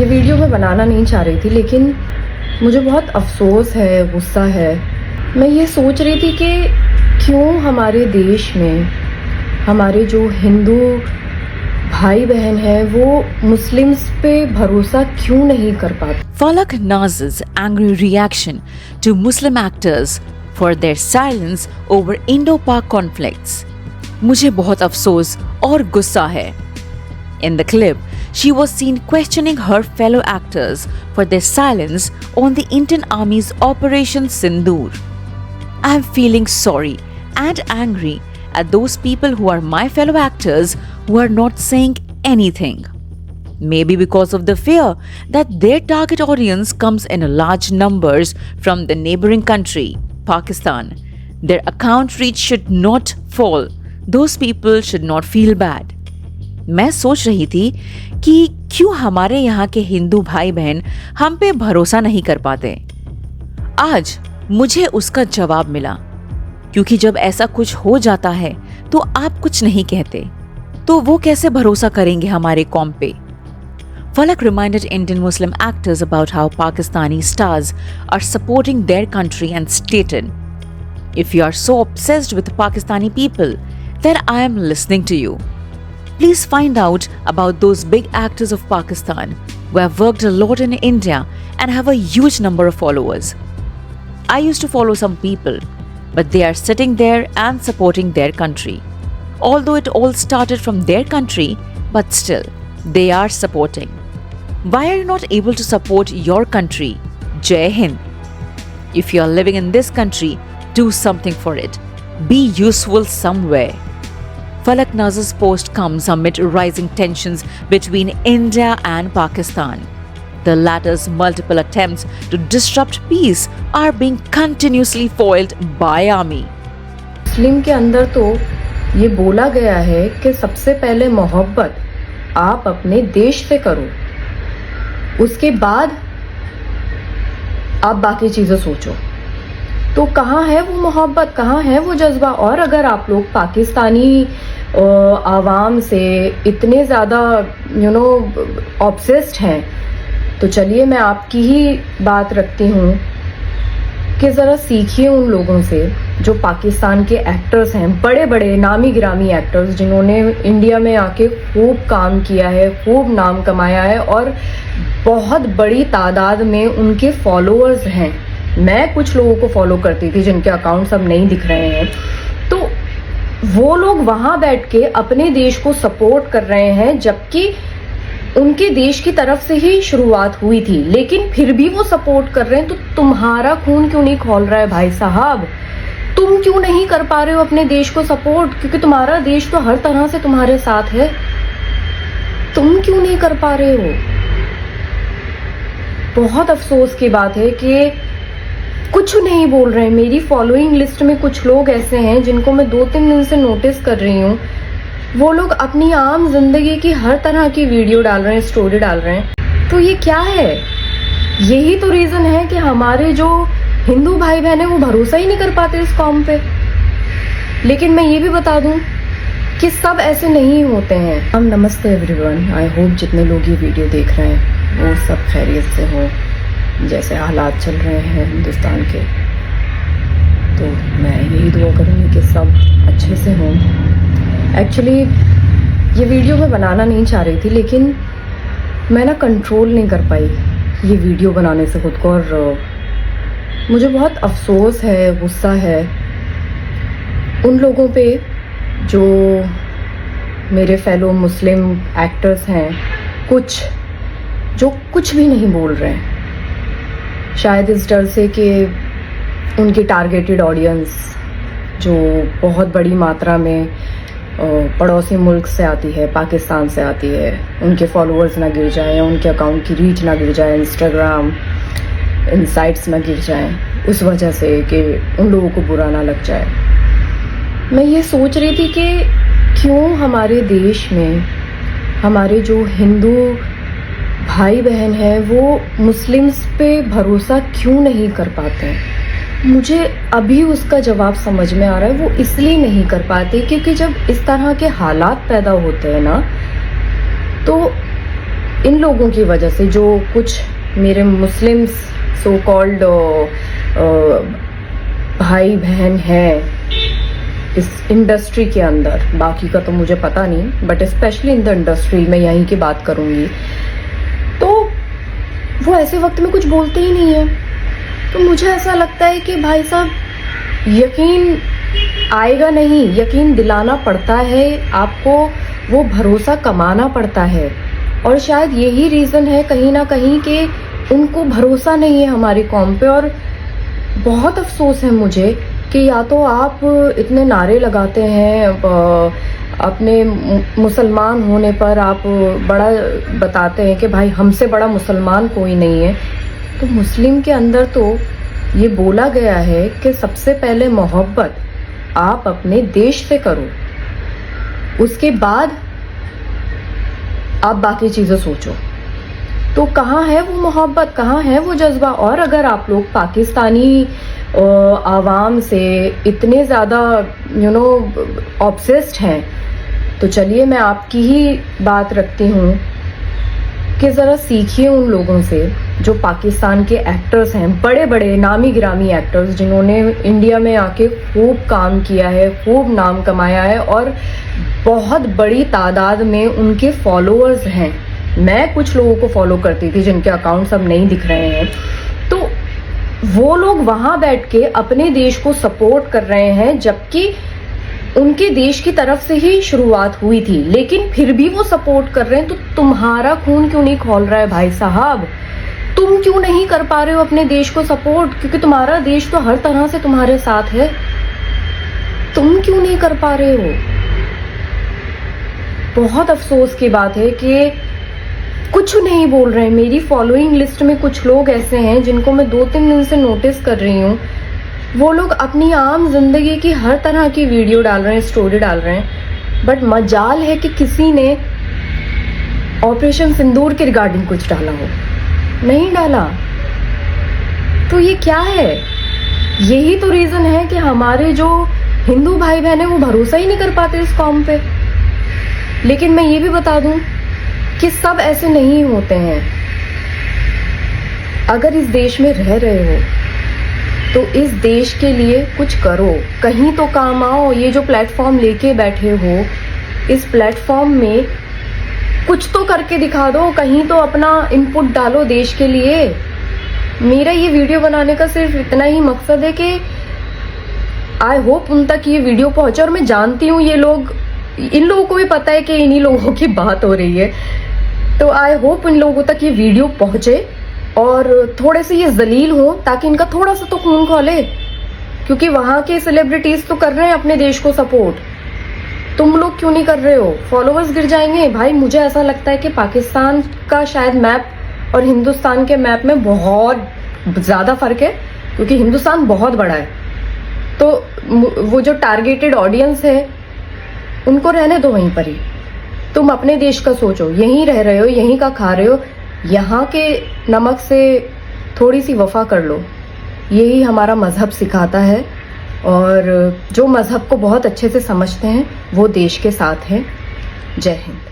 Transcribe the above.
ये वीडियो मैं बनाना नहीं चाह रही थी, लेकिन मुझे बहुत अफसोस है, गुस्सा है। मैं ये सोच रही थी कि क्यों हमारे देश में हमारे जो हिंदू भाई बहन हैं वो मुस्लिम्स पे भरोसा क्यों नहीं कर पाते। Falak Naz's angry reaction to Muslim actors for their silence over Indo-Pak conflicts. मुझे बहुत अफसोस और गुस्सा है. In the clip, she was seen questioning her fellow actors for their silence on the Indian Army's Operation Sindoor. I am feeling sorry and angry at those people who are my fellow actors who are not saying anything. Maybe because of the fear that their target audience comes in large numbers from the neighboring country, Pakistan. Their account reach should not fall. Those people should not feel bad. मैं सोच रही थी कि क्यों हमारे यहाँ के हिंदू भाई बहन हम पे भरोसा नहीं कर पाते। आज मुझे उसका जवाब मिला, क्योंकि जब ऐसा कुछ हो जाता है तो आप कुछ नहीं कहते, तो वो कैसे भरोसा करेंगे हमारे कौम पे। Falak reminded Indian Muslim actors about how Pakistani stars are supporting their country and stated, "If you are so obsessed with Pakistani people, then I am listening to you. Please find out about those big actors of Pakistan who have worked a lot in India and have a huge number of followers. I used to follow some people, but they are sitting there and supporting their country. Although it all started from their country, but still, they are supporting. Why are you not able to support your country? Jai Hind. If you are living in this country, do something for it. Be useful somewhere." Falak Naz's post comes amid rising tensions between India and Pakistan. The latter's multiple attempts to disrupt peace are being continuously foiled by army. मुस्लिम के अंदर तो ये बोला गया है कि सबसे पहले मोहब्बत आप अपने देश से करो, उसके बाद आप बाकी चीज़ें सोचो। तो कहाँ है वो मोहब्बत, कहाँ है वो जज्बा। और अगर आप लोग पाकिस्तानी आवाम से इतने ज़्यादा ऑब्सेस्ड हैं, तो चलिए मैं आपकी ही बात रखती हूँ कि ज़रा सीखिए उन लोगों से जो पाकिस्तान के एक्टर्स हैं, बड़े बड़े नामी गिरामी एक्टर्स जिन्होंने इंडिया में आके खूब काम किया है, खूब नाम कमाया है और बहुत बड़ी तादाद में उनके फॉलोअर्स हैं। मैं कुछ लोगों को फॉलो करती थी जिनके अकाउंट्स अब नहीं दिख रहे हैं, तो वो लोग वहां बैठ के अपने देश को सपोर्ट कर रहे हैं, जबकि उनके देश की तरफ से ही शुरुआत हुई थी, लेकिन फिर भी वो सपोर्ट कर रहे हैं। तो तुम्हारा खून क्यों नहीं खौल रहा है भाई साहब? तुम क्यों नहीं कर पा रहे हो अपने देश को सपोर्ट? क्योंकि तुम्हारा देश तो हर तरह से तुम्हारे साथ है, तुम क्यों नहीं कर पा रहे हो? बहुत अफसोस की बात है कि कुछ नहीं बोल रहे हैं। मेरी फॉलोइंग लिस्ट में कुछ लोग ऐसे हैं जिनको मैं 2-3 दिन से नोटिस कर रही हूँ, वो लोग अपनी आम जिंदगी की हर तरह की वीडियो डाल रहे हैं, स्टोरी डाल रहे हैं। तो ये क्या है? यही तो रीजन है कि हमारे जो हिंदू भाई बहन है वो भरोसा ही नहीं कर पाते इस कौम पे। लेकिन मैं ये भी बता दूं कि सब ऐसे नहीं होते हैं। नमस्ते एवरीवन, आई होप जितने लोग ये वीडियो देख रहे हैं वो सब खैरियत से हो। जैसे हालात चल रहे हैं हिंदुस्तान के, तो मैं यही दुआ करूँगी कि सब अच्छे से हों। एक्चुअली ये वीडियो मैं बनाना नहीं चाह रही थी, लेकिन मैं ना कंट्रोल नहीं कर पाई ये वीडियो बनाने से खुद को, और मुझे बहुत अफसोस है, गुस्सा है उन लोगों पे जो मेरे फेलो मुस्लिम एक्टर्स हैं, कुछ जो कुछ भी नहीं बोल रहे हैं, शायद इस डर से कि उनकी टारगेटेड ऑडियंस जो बहुत बड़ी मात्रा में पड़ोसी मुल्क से आती है, पाकिस्तान से आती है, उनके फॉलोअर्स ना गिर जाएं, उनके अकाउंट की रीच ना गिर जाए, इंस्टाग्राम इनसाइट्स ना गिर जाएं, उस वजह से कि उन लोगों को बुरा ना लग जाए। मैं ये सोच रही थी कि क्यों हमारे देश में हमारे जो हिंदू भाई बहन हैं वो मुस्लिम्स पे भरोसा क्यों नहीं कर पाते हैं। मुझे अभी उसका जवाब समझ में आ रहा है, वो इसलिए नहीं कर पाते क्योंकि जब इस तरह के हालात पैदा होते हैं ना, तो इन लोगों की वजह से, जो कुछ मेरे मुस्लिम्स सो कॉल्ड भाई बहन हैं इस इंडस्ट्री के अंदर, बाकी का तो मुझे पता नहीं, but specially in the industry मैं यहीं की बात करूँगी, तो वो ऐसे वक्त में कुछ बोलते ही नहीं है। तो मुझे ऐसा लगता है कि भाई साहब, यकीन आएगा नहीं, यकीन दिलाना पड़ता है आपको, वो भरोसा कमाना पड़ता है। और शायद यही रीज़न है कहीं ना कहीं कि उनको भरोसा नहीं है हमारी कौम पे। और बहुत अफसोस है मुझे कि या तो आप इतने नारे लगाते हैं, अपने मुसलमान होने पर आप बड़ा बताते हैं कि भाई हमसे बड़ा मुसलमान कोई नहीं है। तो मुस्लिम के अंदर तो ये बोला गया है कि सबसे पहले मोहब्बत आप अपने देश से करो, उसके बाद आप बाकी चीज़ें सोचो। तो कहाँ है वो मोहब्बत, कहाँ है वो जज्बा? और अगर आप लोग पाकिस्तानी आवाम से इतने ज़्यादा ऑब्सेस्ड हैं, तो चलिए मैं आपकी ही बात रखती हूँ कि ज़रा सीखिए उन लोगों से जो पाकिस्तान के एक्टर्स हैं, बड़े बड़े नामी गिरामी एक्टर्स, जिन्होंने इंडिया में आके खूब काम किया है, खूब नाम कमाया है और बहुत बड़ी तादाद में उनके फॉलोअर्स हैं। मैं कुछ लोगों को फॉलो करती थी जिनके अकाउंट्स अब नहीं दिख रहे हैं। तो वो लोग वहाँ बैठ के अपने देश को सपोर्ट कर रहे हैं, जबकि उनके देश की तरफ से ही शुरुआत हुई थी, लेकिन फिर भी वो सपोर्ट कर रहे हैं। तो तुम्हारा खून क्यों नहीं खौल रहा है भाई साहब? तुम क्यों नहीं कर पा रहे हो अपने देश को सपोर्ट? क्योंकि तुम्हारा देश तो हर तरह से तुम्हारे साथ है, तुम क्यों नहीं कर पा रहे हो? बहुत अफसोस की बात है कि कुछ नहीं बोल रहे हैं। मेरी फॉलोइंग लिस्ट में कुछ लोग ऐसे हैं जिनको मैं 2-3 दिन से नोटिस कर रही हूँ, वो लोग अपनी आम जिंदगी की हर तरह की वीडियो डाल रहे हैं, स्टोरी डाल रहे हैं, बट मजाल है कि किसी ने ऑपरेशन सिंदूर के रिगार्डिंग कुछ डाला हो, नहीं डाला। तो ये क्या है? यही तो रीजन है कि हमारे जो हिंदू भाई बहन है वो भरोसा ही नहीं कर पाते इस कौम पे। लेकिन मैं ये भी बता दूं कि सब ऐसे नहीं होते हैं। अगर इस देश में रह रहे हो तो इस देश के लिए कुछ करो, कहीं तो काम आओ। ये जो प्लेटफॉर्म लेके बैठे हो, इस प्लेटफॉर्म में कुछ तो करके दिखा दो, कहीं तो अपना इनपुट डालो देश के लिए। मेरा ये वीडियो बनाने का सिर्फ इतना ही मकसद है कि आई होप उन तक ये वीडियो पहुंचे। और मैं जानती हूँ ये लोग, इन लोगों को भी पता है कि इन्हीं लोगों की बात हो रही है, तो आई होप इन लोगों तक ये वीडियो पहुंचे और थोड़े से ये जलील हो, ताकि इनका थोड़ा सा तो खून खौले। क्योंकि वहाँ के सेलिब्रिटीज तो कर रहे हैं अपने देश को सपोर्ट, तुम लोग क्यों नहीं कर रहे हो? फॉलोअर्स गिर जाएंगे भाई। मुझे ऐसा लगता है कि पाकिस्तान का शायद मैप और हिंदुस्तान के मैप में बहुत ज़्यादा फर्क है, क्योंकि हिंदुस्तान बहुत बड़ा है। तो वो जो टारगेटेड ऑडियंस है उनको रहने दो वहीं पर ही। तुम अपने देश का सोचो, यहीं रह रहे हो, यहीं का खा रहे हो, यहाँ के नमक से थोड़ी सी वफा कर लो। यही हमारा मजहब सिखाता है, और जो मजहब को बहुत अच्छे से समझते हैं वो देश के साथ हैं। जय हिंद।